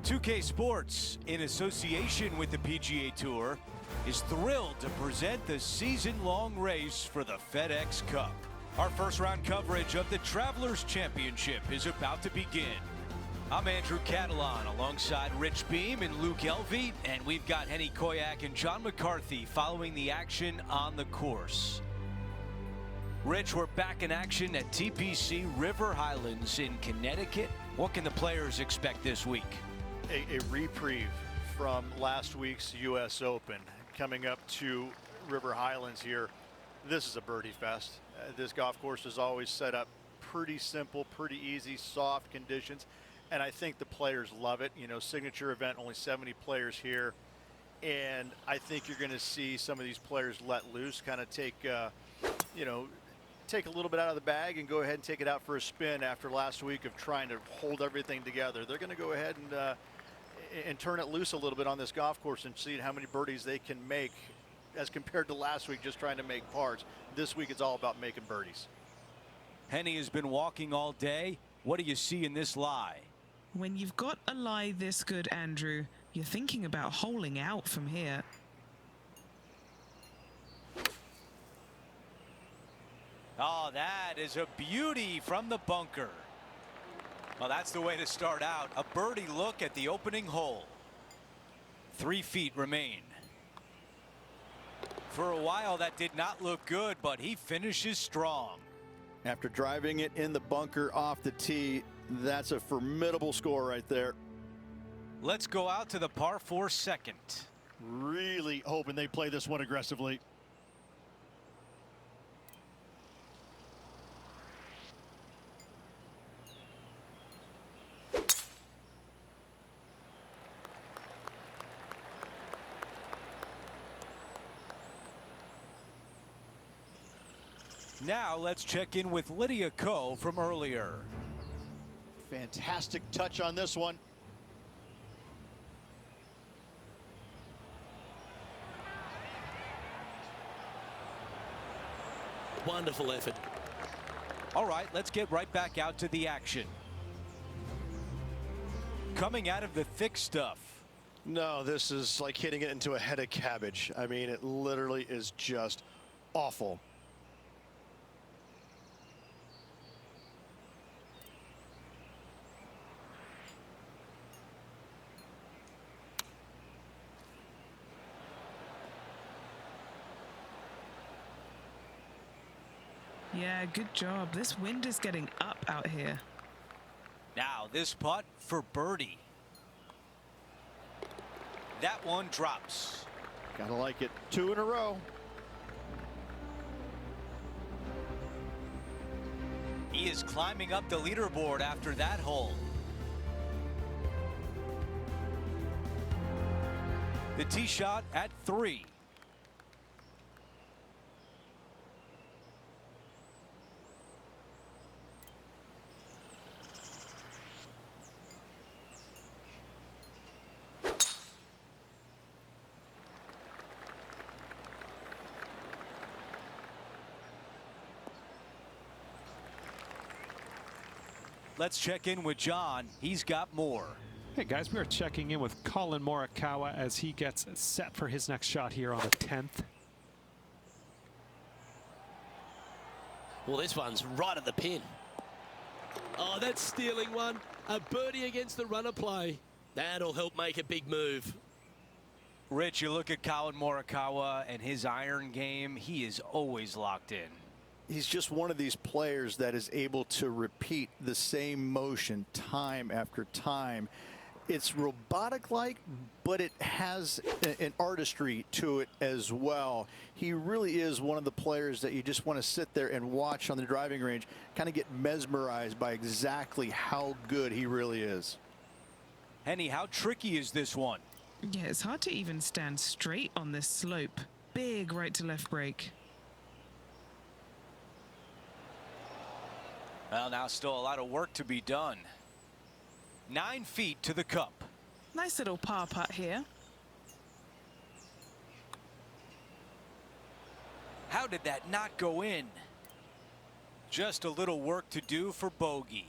2K Sports, in association with the PGA Tour, is thrilled to present the season-long race for the FedEx Cup. Our first-round coverage of the Travelers Championship is about to begin. I'm Andrew Catalan alongside Rich Beam and Luke Elvey, and we've got Henny Koyak and John McCarthy following the action on the course. Rich, we're back in action at TPC River Highlands in Connecticut. What can the players expect this week? A reprieve from last week's U.S. Open. Coming up to River Highlands here, this is a birdie fest. This golf course is always set up pretty simple, pretty easy, soft conditions, and I think the players love it. You know, signature event, only 70 players here, and I think you're going to see some of these players let loose, kind of take a little bit out of the bag and go ahead and take it out for a spin after last week of trying to hold everything together. They're going to go ahead and turn it loose a little bit on this golf course and see how many birdies they can make as compared to last week just trying to make pars. This week it's all about making birdies. Henny has been walking all day. What do you see in this lie? When you've got a lie this good, Andrew, you're thinking about holing out from here. Oh, that is a beauty from the bunker. Well, that's the way to start out. A birdie look at the opening hole. 3 feet remain. For a while, that did not look good, but he finishes strong. After driving it in the bunker off the tee, that's a formidable score right there. Let's go out to the par 4 second. Really hoping they play this one aggressively. Now let's check in with Lydia Ko from earlier. Fantastic touch on this one. Wonderful effort. All right, let's get right back out to the action. Coming out of the thick stuff. No, this is like hitting it into a head of cabbage. I mean, it literally is just awful. Yeah, good job. This wind is getting up out here. Now this putt for birdie. That one drops. Gotta like it. 2 in a row. He is climbing up the leaderboard after that hole. The tee shot at 3. Let's check in with John. He's got more. Hey guys, we are checking in with Collin Morikawa as he gets set for his next shot here on the 10th. Well, this one's right at the pin. Oh, that's stealing one. A birdie against the runner play. That'll help make a big move. Rich, you look at Collin Morikawa and his iron game. He is always locked in. He's just one of these players that is able to repeat the same motion time after time. It's robotic-like, but it has an artistry to it as well. He really is one of the players that you just want to sit there and watch on the driving range, kind of get mesmerized by exactly how good he really is. Henny, how tricky is this one? Yeah, it's hard to even stand straight on this slope. Big right to left break. Well, now still a lot of work to be done. 9 feet to the cup. Nice little par putt here. How did that not go in? Just a little work to do for bogey.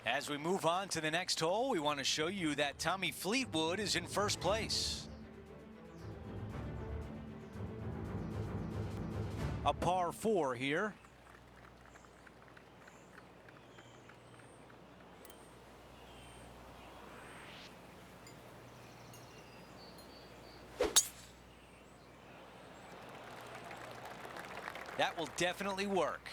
As we move on to the next hole, we want to show you that Tommy Fleetwood is in first place. A par 4 here. That will definitely work.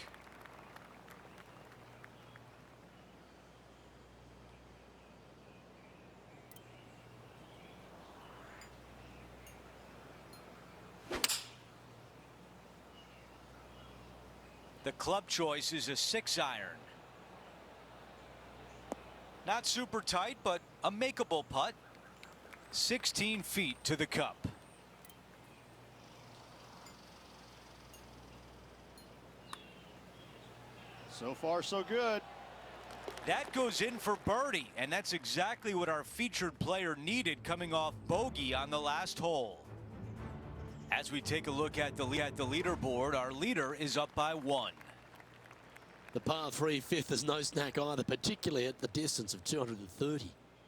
The club choice is a 6-iron. Not super tight, but a makeable putt. 16 feet to the cup. So far, so good. That goes in for birdie, and that's exactly what our featured player needed coming off bogey on the last hole. As we take a look at the leaderboard, our leader is up by 1. The par 3 fifth is no snack either, particularly at the distance of 230.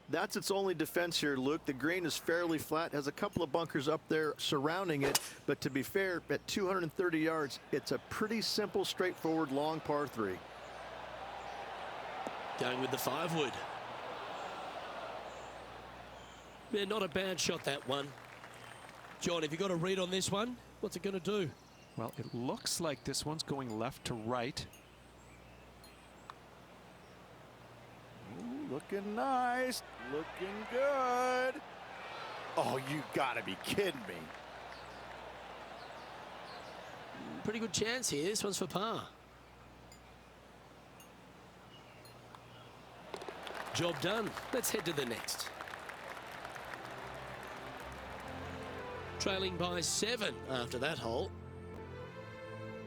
That's its only defense here, Luke. The green is fairly flat, has a couple of bunkers up there surrounding it, but to be fair, at 230 yards, it's a pretty simple, straightforward, long par 3. Going with the 5-wood. Yeah, not a bad shot, that one. John, have you got a read on this one? What's it going to do? Well, it looks like this one's going left to right. Ooh, looking nice. Looking good. Oh, you got to be kidding me. Pretty good chance here. This one's for par. Job done. Let's head to the next. Trailing by 7 after that hole.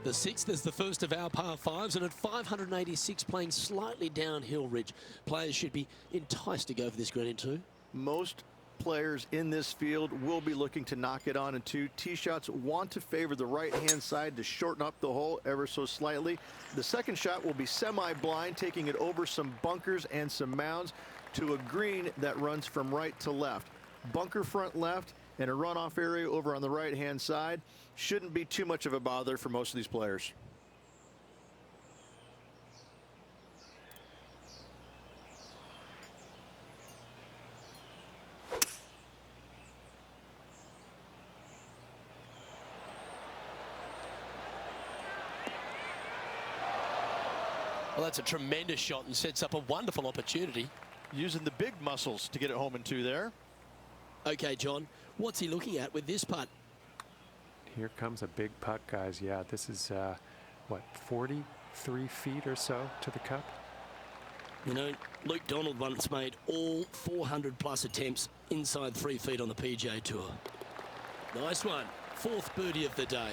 The 6th is the first of our par 5s, and at 586 playing slightly downhill ridge, players should be enticed to go for this green in 2. Most players in this field will be looking to knock it on in 2. Tee shots want to favor the right-hand side to shorten up the hole ever so slightly. The second shot will be semi-blind, taking it over some bunkers and some mounds to a green that runs from right to left. Bunker front left and a runoff area over on the right-hand side. Shouldn't be too much of a bother for most of these players. Well, that's a tremendous shot and sets up a wonderful opportunity. Using the big muscles to get it home in 2 there. Okay, John, what's he looking at with this putt? Here comes a big putt, guys. Yeah, this is, what, 43 feet or so to the cup? You know, Luke Donald once made all 400-plus attempts inside 3 feet on the PGA Tour. Nice one. 4th birdie of the day.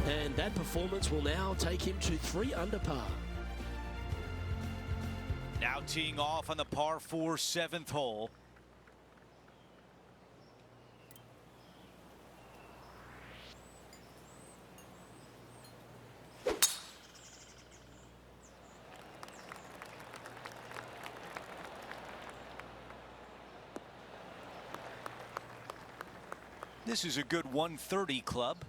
And that performance will now take him to 3 under par. Now teeing off on the par 4 7th hole. This is a good 130 club.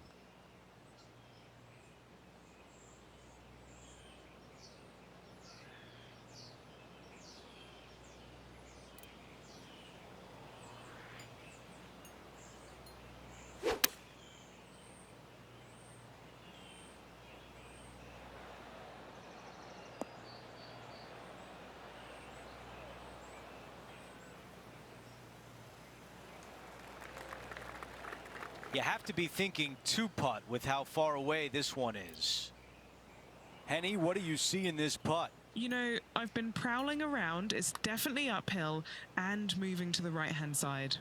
You have to be thinking 2-putt with how far away this one is. Henny, what do you see in this putt? You know, I've been prowling around. It's definitely uphill and moving to the right-hand side.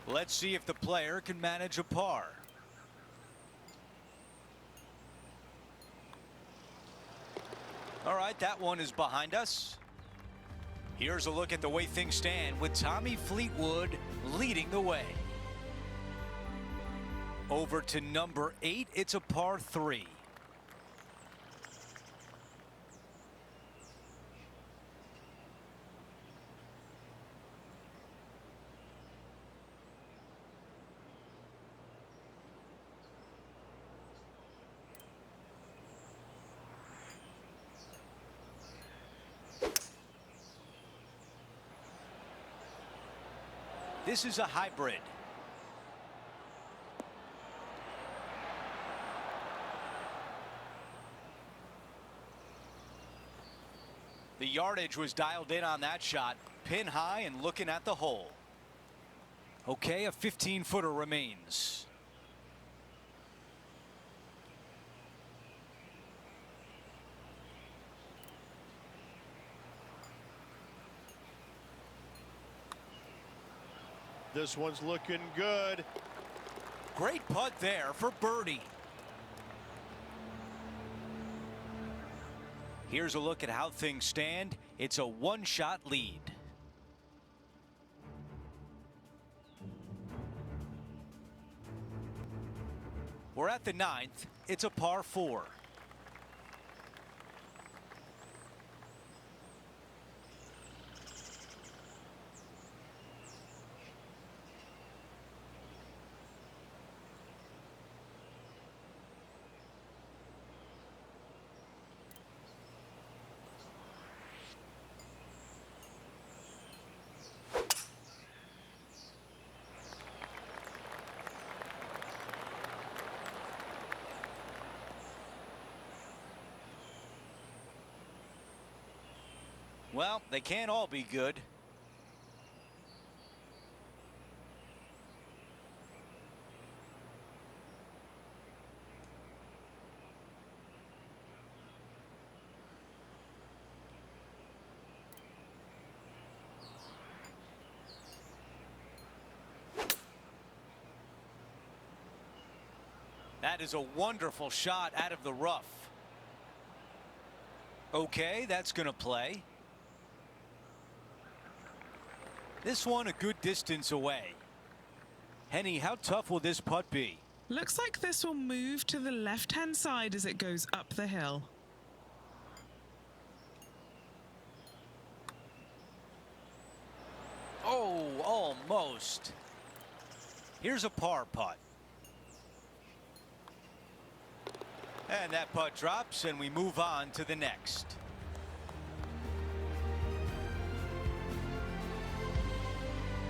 Let's see if the player can manage a par. All right, that one is behind us. Here's a look at the way things stand with Tommy Fleetwood leading the way. Over to number 8. It's a par 3. This is a hybrid. The yardage was dialed in on that shot. Pin high and looking at the hole. Okay, a 15-footer remains. This one's looking good. Great putt there for birdie. Here's a look at how things stand. It's a one-shot lead. We're at the 9th. It's a par 4. Well, they can't all be good. That is a wonderful shot out of the rough. Okay, that's going to play. This one a good distance away. Henny, how tough will this putt be? Looks like this will move to the left-hand side as it goes up the hill. Oh, almost. Here's a par putt. And that putt drops, and we move on to the next.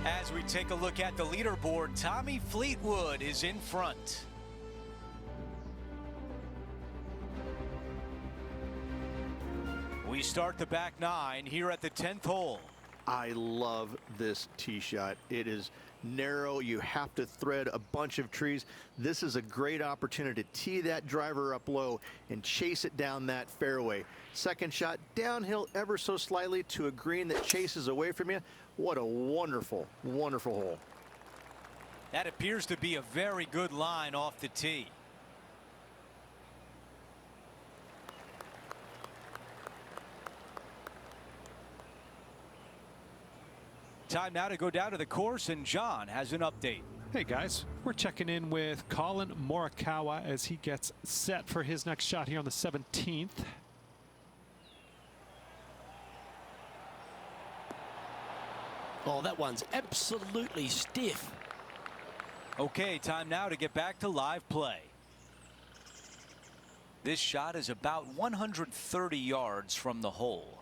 As we take a look at the leaderboard, Tommy Fleetwood is in front. We start the back 9 here at the 10th hole. I love this tee shot. It is narrow. You have to thread a bunch of trees. This is a great opportunity to tee that driver up low and chase it down that fairway. Second shot downhill ever so slightly to a green that chases away from you. What a wonderful, wonderful hole. That appears to be a very good line off the tee. Time now to go down to the course, and John has an update. Hey guys, we're checking in with Colin Morikawa as he gets set for his next shot here on the 17th. Oh, that one's absolutely stiff. Okay, time now to get back to live play. This shot is about 130 yards from the hole.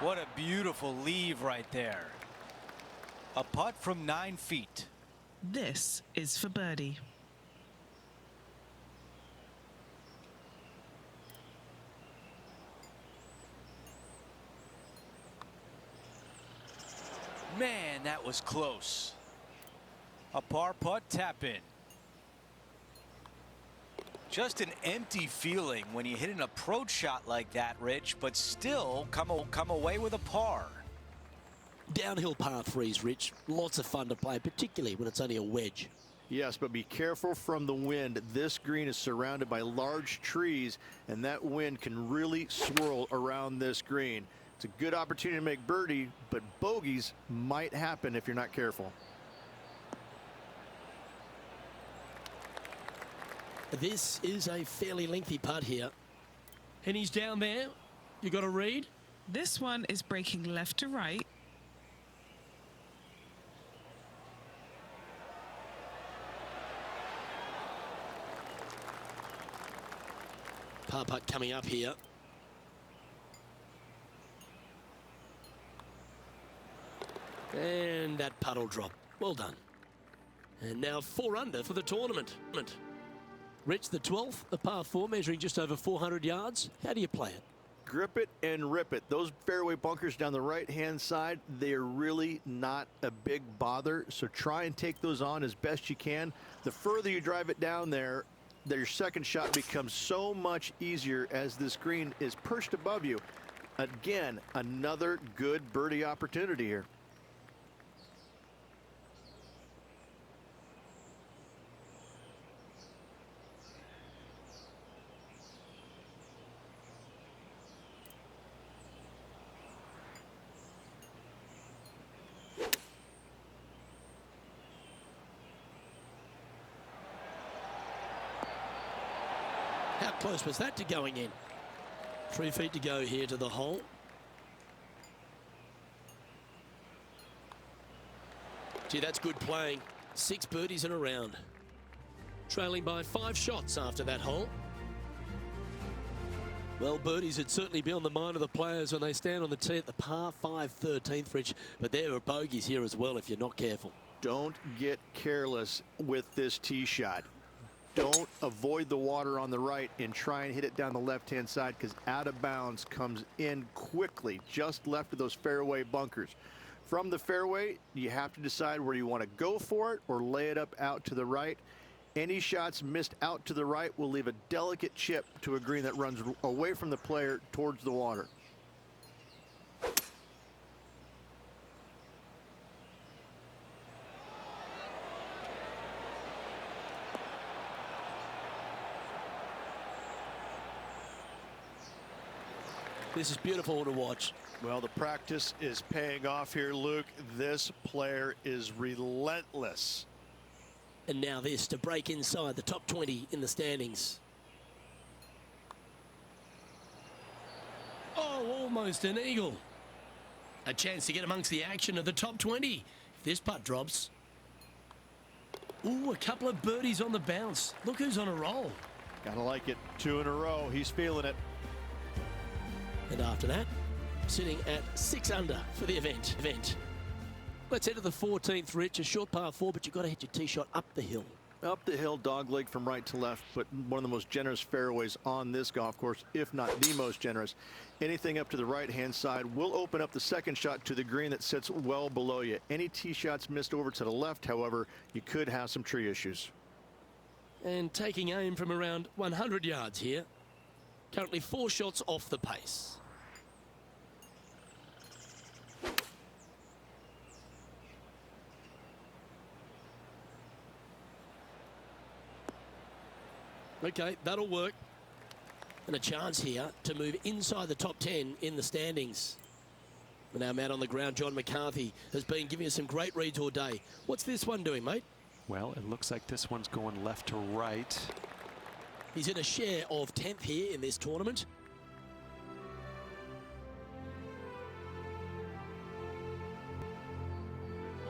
What a beautiful leave right there. A putt from 9 feet. This is for birdie. Man, that was close. A par putt tap in. Just an empty feeling when you hit an approach shot like that, Rich, but still come away with a par. Downhill par threes, Rich. Lots of fun to play, particularly when it's only a wedge. Yes, but be careful from the wind. This green is surrounded by large trees, and that wind can really swirl around this green. It's a good opportunity to make birdie, but bogeys might happen if you're not careful. This is a fairly lengthy putt here. And he's down there. You got a read? This one is breaking left to right. Par putt coming up here. And that putt will drop. Well done. And now 4 under for the tournament. Rich, the 12th, a par 4 measuring just over 400 yards. How do you play it? Grip it and rip it. Those fairway bunkers down the right-hand side, they are really not a big bother, so try and take those on as best you can. The further you drive it down there, your second shot becomes so much easier as this green is perched above you. Again, another good birdie opportunity here. How close was that to going in? 3 feet to go here to the hole. Gee, that's good playing. 6 birdies in a round. Trailing by 5 shots after that hole. Well, birdies would certainly be on the mind of the players when they stand on the tee at the par 5 13th, Rich. But there are bogeys here as well if you're not careful. Don't get careless with this tee shot. Don't avoid the water on the right and try and hit it down the left-hand side, because out of bounds comes in quickly, just left of those fairway bunkers. From the fairway, you have to decide where you want to go for it or lay it up out to the right. Any shots missed out to the right will leave a delicate chip to a green that runs away from the player towards the water. This is beautiful to watch. Well, the practice is paying off here, Luke. This player is relentless. And now this to break inside the top 20 in the standings. Oh, almost an eagle. A chance to get amongst the action of the top 20. If this putt drops. Ooh, a couple of birdies on the bounce. Look who's on a roll. Gotta like it. 2 in a row. He's feeling it. And after that, sitting at 6 under for the event. Let's head to the 14th, Rich. A short par 4, but you've got to hit your tee shot up the hill. Up the hill, dogleg from right to left, but one of the most generous fairways on this golf course, if not the most generous. Anything up to the right-hand side will open up the second shot to the green that sits well below you. Any tee shots missed over to the left, however, you could have some tree issues. And taking aim from around 100 yards here. Currently 4 shots off the pace. Okay, that'll work. And a chance here to move inside the top 10 in the standings. And now man on the ground, John McCarthy, has been giving us some great reads all day. What's this one doing, mate? Well, it looks like this one's going left to right. He's in a share of 10th here in this tournament.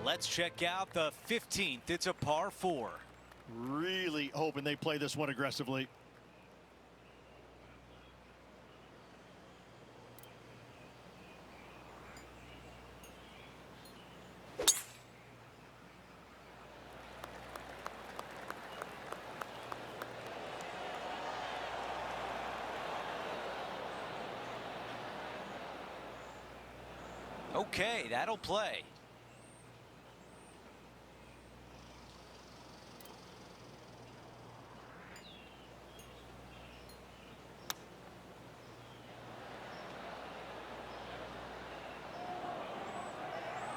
Let's check out the 15th. It's a par 4. Really hoping they play this one aggressively. Okay, that'll play.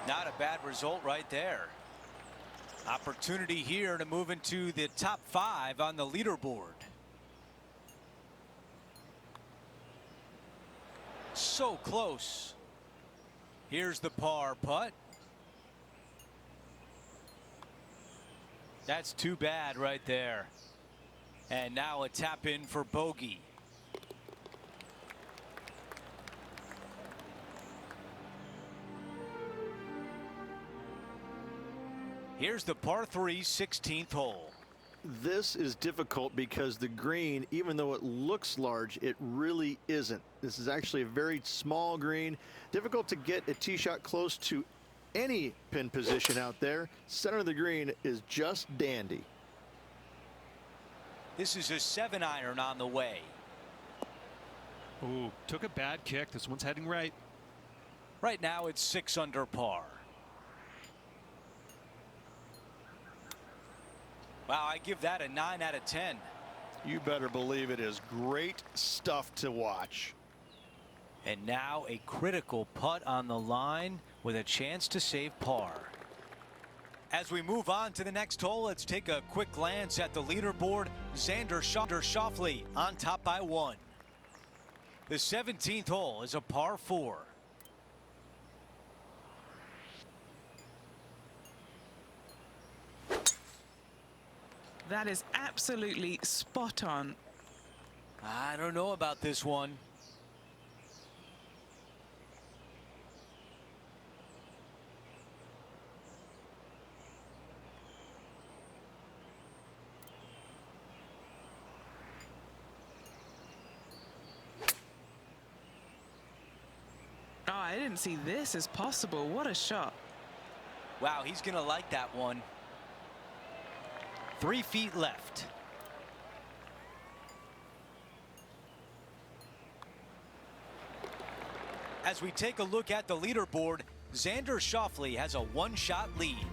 Not a bad result right there. Opportunity here to move into the top 5 on the leaderboard. So close. Here's the par putt. That's too bad right there. And now a tap in for bogey. Here's the par 3 16th hole. This is difficult because the green, even though it looks large, it really isn't. This is actually a very small green. Difficult to get a tee shot close to any pin position out there. Center of the green is just dandy. This is a 7-iron on the way. Ooh, took a bad kick. This one's heading right. Right now it's 6 under par. Wow, I give that a 9 out of 10. You better believe it is great stuff to watch. And now a critical putt on the line with a chance to save par. As we move on to the next hole, let's take a quick glance at the leaderboard. Xander Schauffele on top by 1. The 17th hole is a par 4. That is absolutely spot on. I don't know about this one. Oh, I didn't see this as possible. What a shot. Wow, he's going to like that one. 3 feet left. As we take a look at the leaderboard, Xander Schauffele has a 1-shot lead.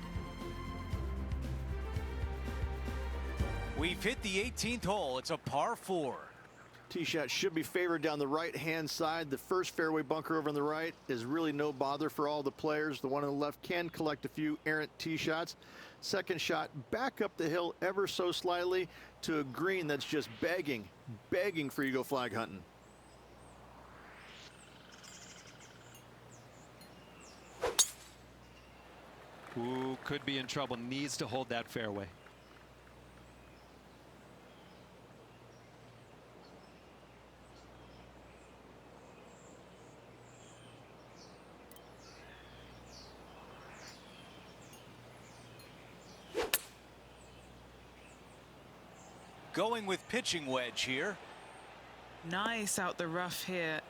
We've hit the 18th hole. It's a par 4. Tee shot should be favored down the right-hand side. The first fairway bunker over on the right is really no bother for all the players. The one on the left can collect a few errant tee shots. Second shot back up the hill ever so slightly to a green that's just begging for you to go flag hunting. Ooh, could be in trouble. Needs to hold that fairway. Going with pitching wedge here. Nice out the rough here.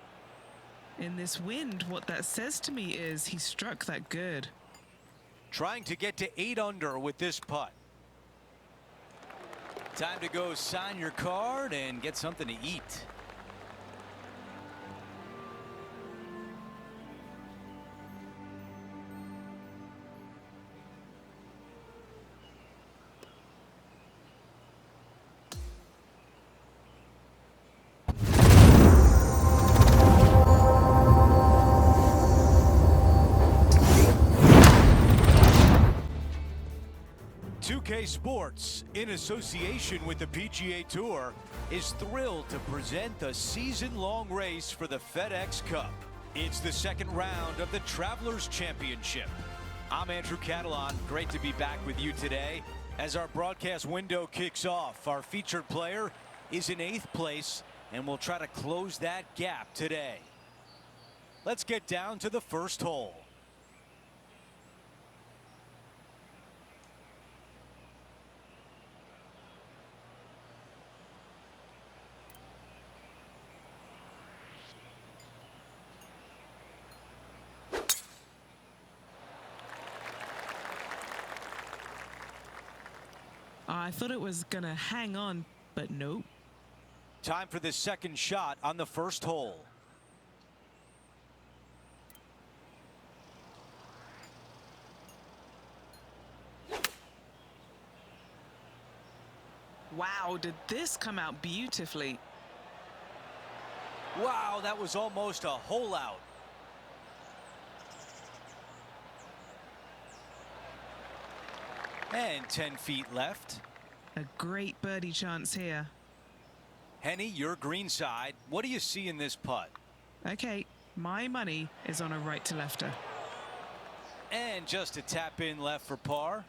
In this wind, what that says to me is he struck that good. Trying to get to 8 under with this putt. Time to go sign your card and get something to eat. Sports, in association with the PGA Tour, is thrilled to present the season-long race for the FedEx Cup. It's the second round of the Travelers Championship. I'm Andrew Catalon. Great to be back with you today. As our broadcast window kicks off, our featured player is in 8th place, and we'll try to close that gap today. Let's get down to the first hole. I thought it was gonna hang on, but nope. Time for the second shot on the first hole. Wow, did this come out beautifully. Wow, that was almost a hole out. And 10 feet left. A great birdie chance here. Henny, your green side. What do you see in this putt? Okay, my money is on a right to lefter. And just a tap in left for par.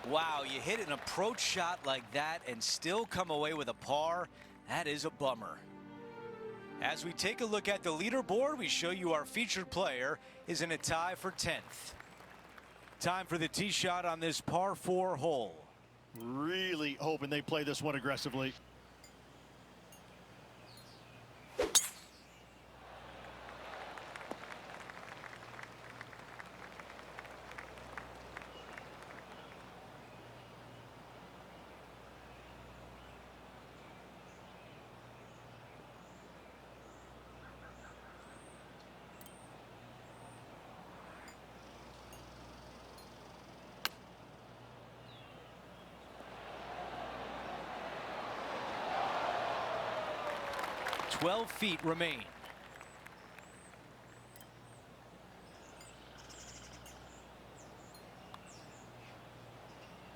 Wow, you hit an approach shot like that and still come away with a par. That is a bummer. As we take a look at the leaderboard, we show you our featured player is in a tie for 10th. Time for the tee shot on this par 4 hole. Really hoping they play this one aggressively. Twelve feet remain.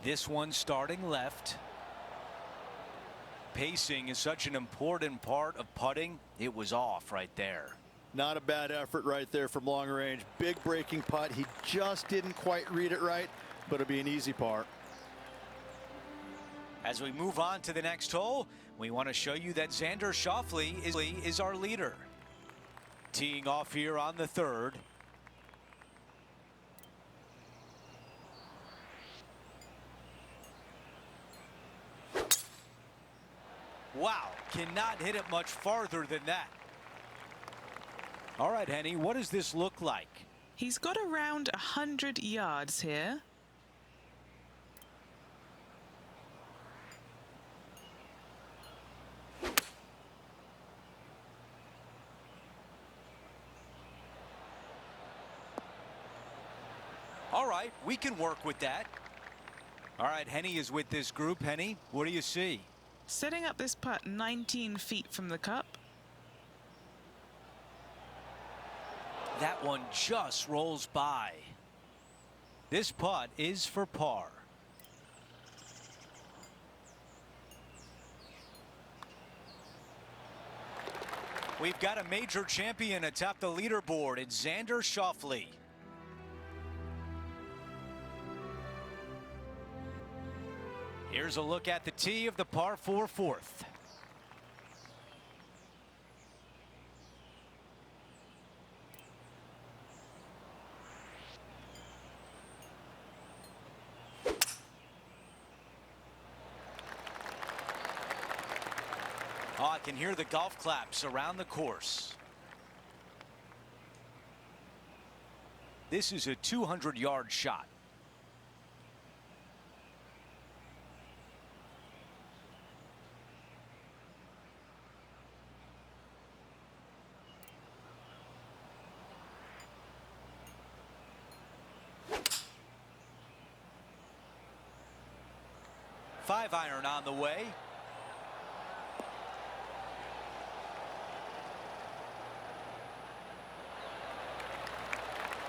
This one starting left. Pacing is such an important part of putting. It was off right there. Not a bad effort right there from long range. Big breaking putt. He just didn't quite read it right, but it'll be an easy par. As we move on to the next hole, we want to show you that Xander Schauffele is our leader. Teeing off here on the 3rd. Wow, cannot hit it much farther than that. All right, Henny, what does this look like? He's got around 100 yards here. All right, we can work with that. All right, Henny is with this group. Henny, what do you see? Setting up this putt 19 feet from the cup. That one just rolls by. This putt is for par. We've got a major champion atop the leaderboard. It's Xander Schauffele. Here's a look at the tee of the par 4 fourth. Oh, I can hear the golf claps around the course. This is a 200-yard shot. Five iron on the way.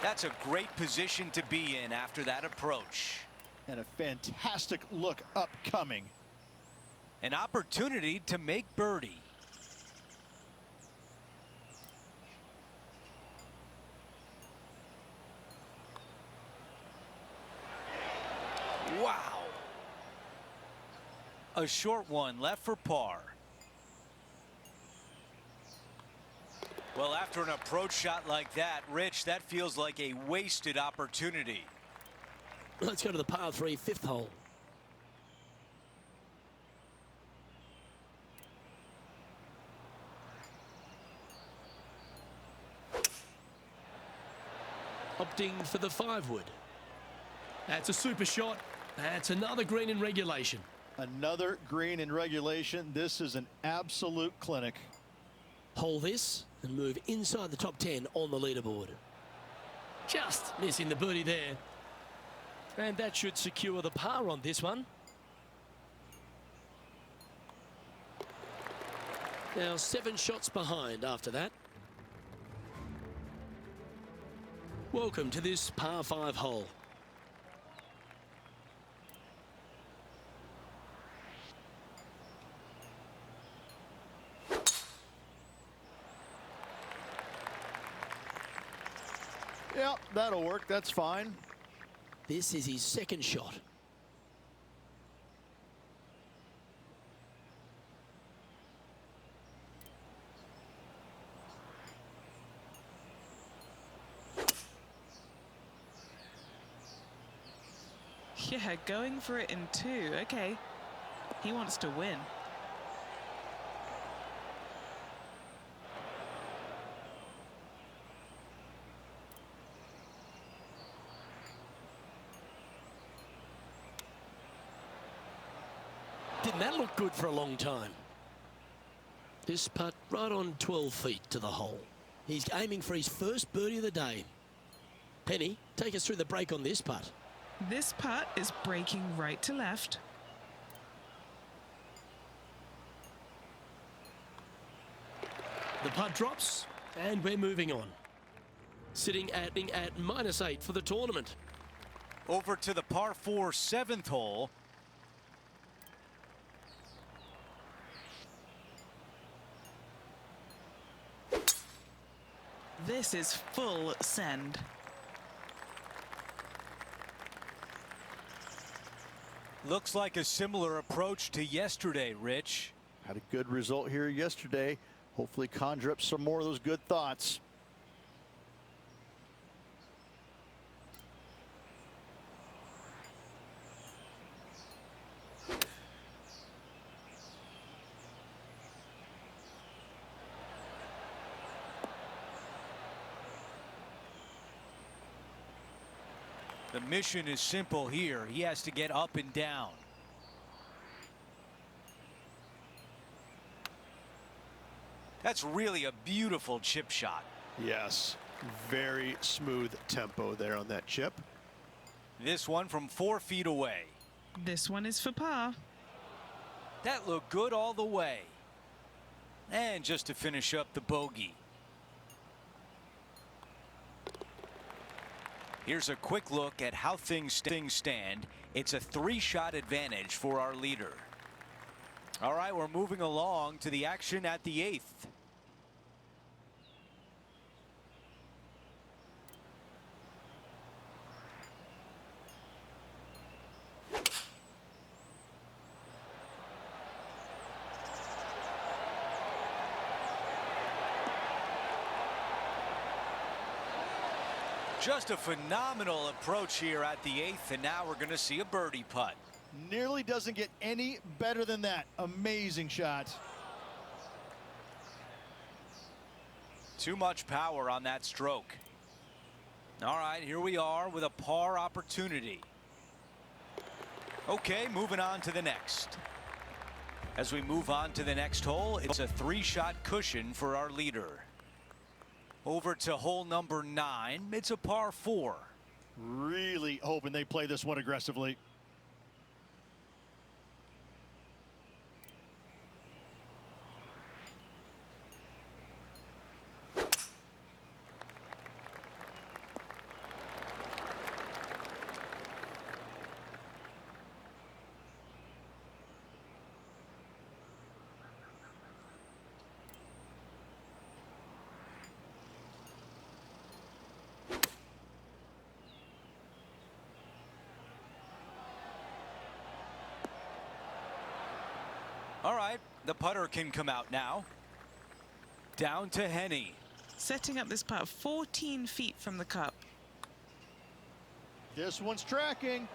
That's a great position to be in after that approach. And a fantastic look upcoming. An opportunity to make birdie. Wow. A short one left for par. Well, after an approach shot like that, Rich, that feels like a wasted opportunity. Let's go to the par 3 5th hole. Opting for the 5-wood. That's a super shot. That's another green in regulation. Another green in regulation. This is an absolute clinic. Hold this and move inside the top 10 on the leaderboard. Just missing the birdie there. And that should secure the par on this one. Now 7 shots behind after that. Welcome to this par 5 hole. Yeah, that'll work. That's fine. This is his second shot. Yeah, going for it in 2. Okay. He wants to win. Didn't that look good for a long time? This putt right on 12 feet to the hole. He's aiming for his first birdie of the day. Penny, take us through the break on this putt. This putt is breaking right to left. The putt drops, and we're moving on. Sitting at -8 for the tournament. Over to the par 4 7th hole. This is full send. Looks like a similar approach to yesterday, Rich. Had a good result here yesterday. Hopefully conjure up some more of those good thoughts. The mission is simple here. He has to get up and down. That's really a beautiful chip shot. Yes, very smooth tempo there on that chip. This one from 4 feet away. This one is for par. That looked good all the way. And just to finish up the bogey. Here's a quick look at how things stand. It's a 3-shot advantage for our leader. All right, we're moving along to the action at the 8th. Just a phenomenal approach here at the 8th, and now we're going to see a birdie putt. Nearly doesn't get any better than that. Amazing shot. Too much power on that stroke. All right, here we are with a par opportunity. Okay, moving on to the next. As we move on to the next hole, it's a 3-shot cushion for our leader. Over to hole number 9. It's a par 4. Really hoping they play this one aggressively. All right, the putter can come out now. Down to Henny. Setting up this putt 14 feet from the cup. This one's tracking.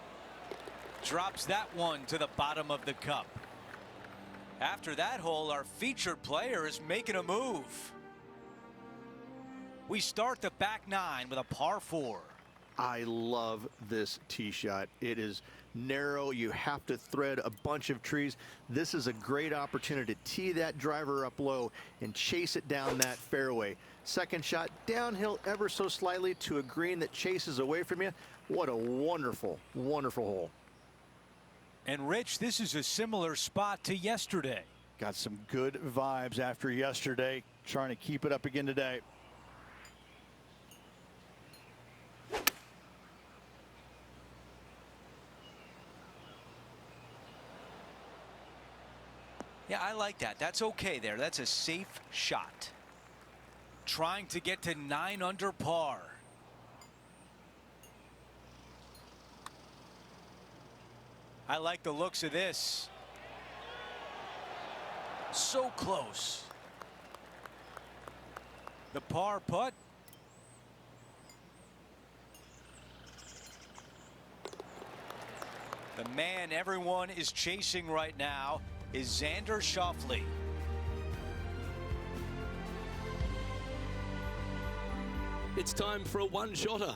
Drops that one to the bottom of the cup. After that hole, our featured player is making a move. We start the back 9 with a par 4. I love this tee shot. It is narrow. You have to thread a bunch of trees. This is a great opportunity to tee that driver up low and chase it down that fairway. Second shot, downhill ever so slightly to a green that chases away from you. What a wonderful, wonderful hole. And Rich, this is a similar spot to yesterday. Got some good vibes after yesterday. Trying to keep it up again today. Yeah, I like that. That's okay there. That's a safe shot. Trying to get to 9 under par. I like the looks of this. So close. The par putt. The man everyone is chasing right now is Xander Schauffele. It's time for a one-shotter.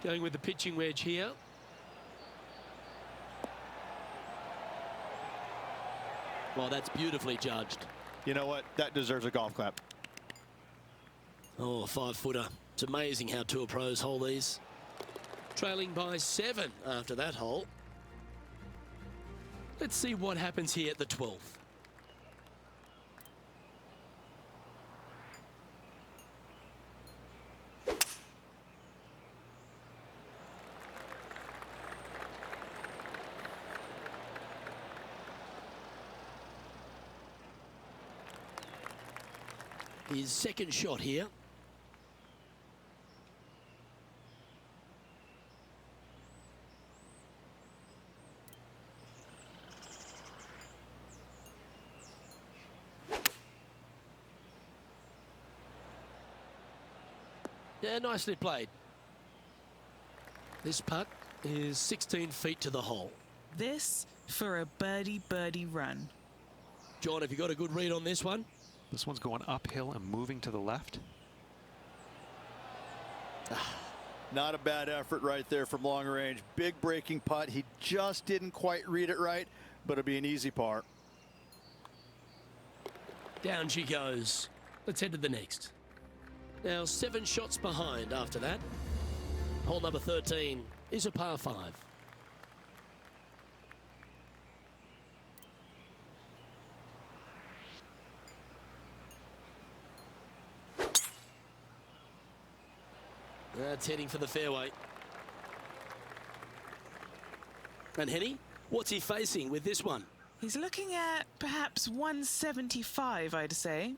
Going with the pitching wedge here. Well, that's beautifully judged. You know what? That deserves a golf clap. Oh, a 5-footer. It's amazing how tour pros hold these. Trailing by 7 after that hole. Let's see what happens here at the 12th. His second shot here. Yeah, nicely played. This putt is 16 feet to the hole. This for a birdie run. John, have you got a good read on this one? This one's going uphill and moving to the left. Not a bad effort right there from long range. Big breaking putt. He just didn't quite read it right, but it'll be an easy par. Down she goes. Let's head to the next. Now 7 shots behind after that. Hole number 13 is a par 5. That's heading for the fairway. And Henny, what's he facing with this one? He's looking at perhaps 175, I'd say.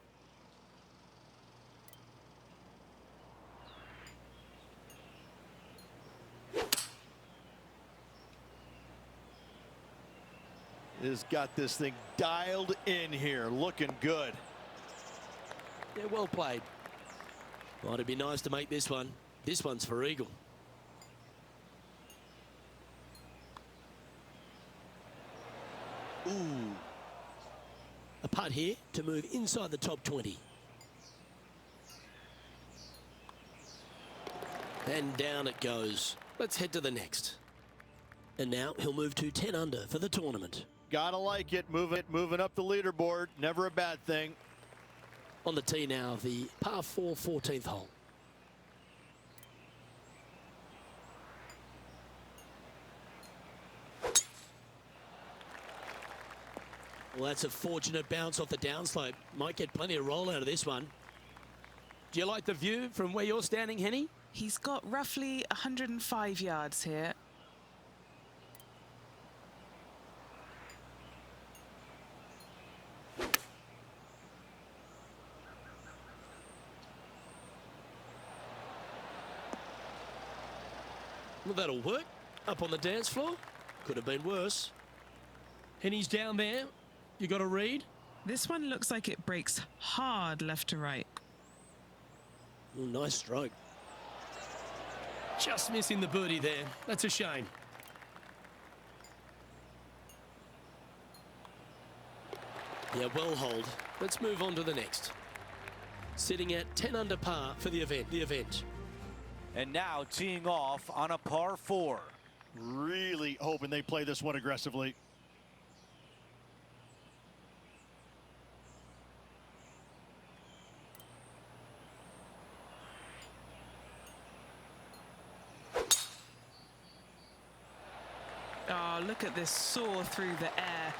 Has got this thing dialed in here. Looking good. Yeah, well played. Well, it'd be nice to make this one. This one's for eagle. Ooh. A putt here to move inside the top 20. And down it goes. Let's head to the next. And now he'll move to 10 under for the tournament. Gotta like it. Moving up the leaderboard. Never a bad thing. On the tee now, the par 4 14th hole. Well, that's a fortunate bounce off the downslope. Might get plenty of roll out of this one. Do you like the view from where you're standing, Henny? He's got roughly 105 yards here. Well, that'll work. Up on the dance floor. Could have been worse. Henny's down there. You got a read? This one looks like it breaks hard left to right. Oh, nice stroke. Just missing the birdie there. That's a shame. Yeah, well hold. Let's move on to the next. Sitting at 10 under par for the event. And now teeing off on a par 4. Really hoping they play this one aggressively. Oh, look at this soar through the air.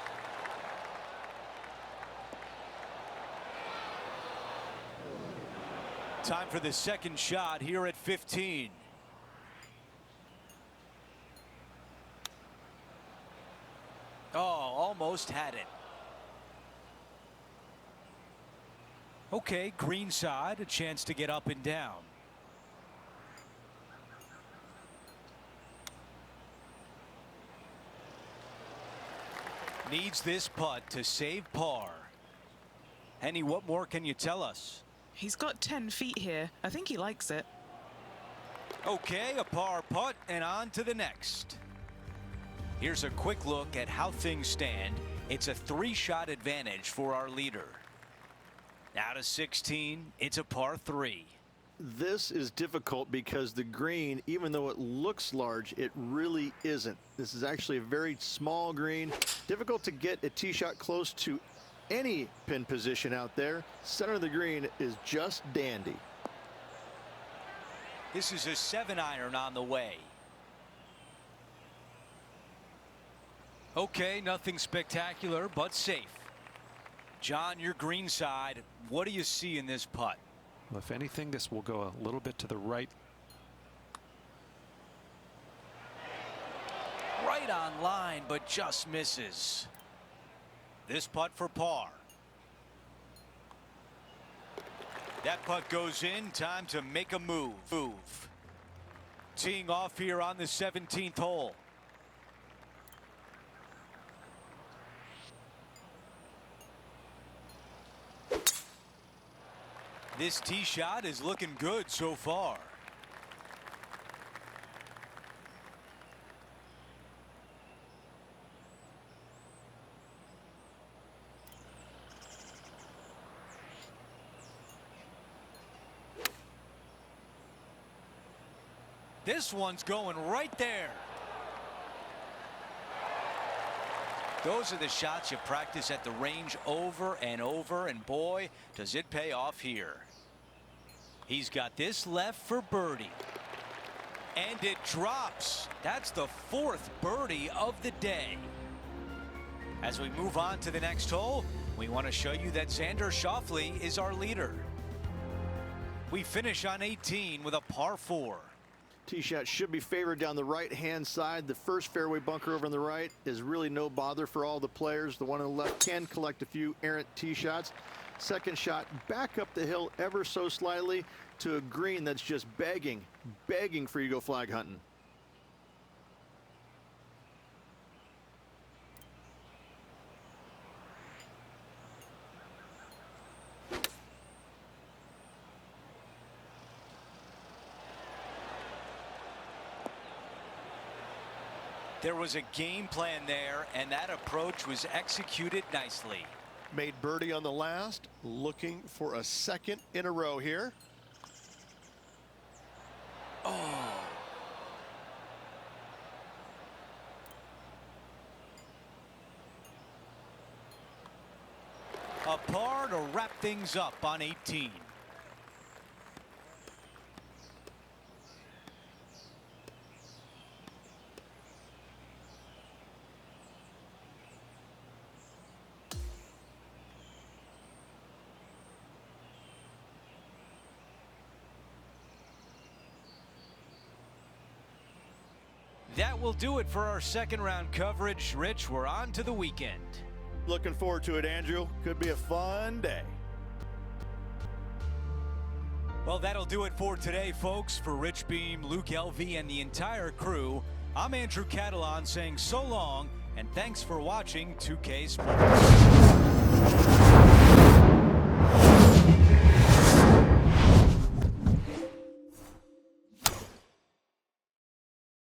Time for the second shot here at 15. Oh, almost had it. Okay, green side, a chance to get up and down. Needs this putt to save par. Henny, what more can you tell us? He's got 10 feet here. I think he likes it. Okay, a par putt and on to the next. Here's a quick look at how things stand. It's a 3-shot advantage for our leader. Now to 16, it's a par 3. This is difficult because the green, even though it looks large, it really isn't. This is actually a very small green. Difficult to get a tee shot close to any pin position out there. Center of the green is just dandy. This is a 7-iron on the way. Okay, nothing spectacular, but safe. John, your green side, what do you see in this putt? Well, if anything, this will go a little bit to the right. Right on line, but just misses. This putt for par. That putt goes in. Time to make a move. Teeing off here on the 17th hole. This tee shot is looking good so far. This one's going right there. Those are the shots you practice at the range over and over, and boy, does it pay off here. He's got this left for birdie. And it drops. That's the 4th birdie of the day. As we move on to the next hole, we want to show you that Xander Schauffele is our leader. We finish on 18 with a par 4. Tee shot should be favored down the right-hand side. The first fairway bunker over on the right is really no bother for all the players. The one on the left can collect a few errant tee shots. Second shot back up the hill ever so slightly to a green that's just begging for you to go flag hunting. There was a game plan there, and that approach was executed nicely. Made birdie on the last, looking for a second in a row here. Oh. A par to wrap things up on 18. That will do it for our second round coverage. Rich, we're on to the weekend. Looking forward to it, Andrew. Could be a fun day. Well, that'll do it for today, folks. For Rich Beam, Luke Elvey, and the entire crew, I'm Andrew Catalan saying so long, and thanks for watching 2K Sports.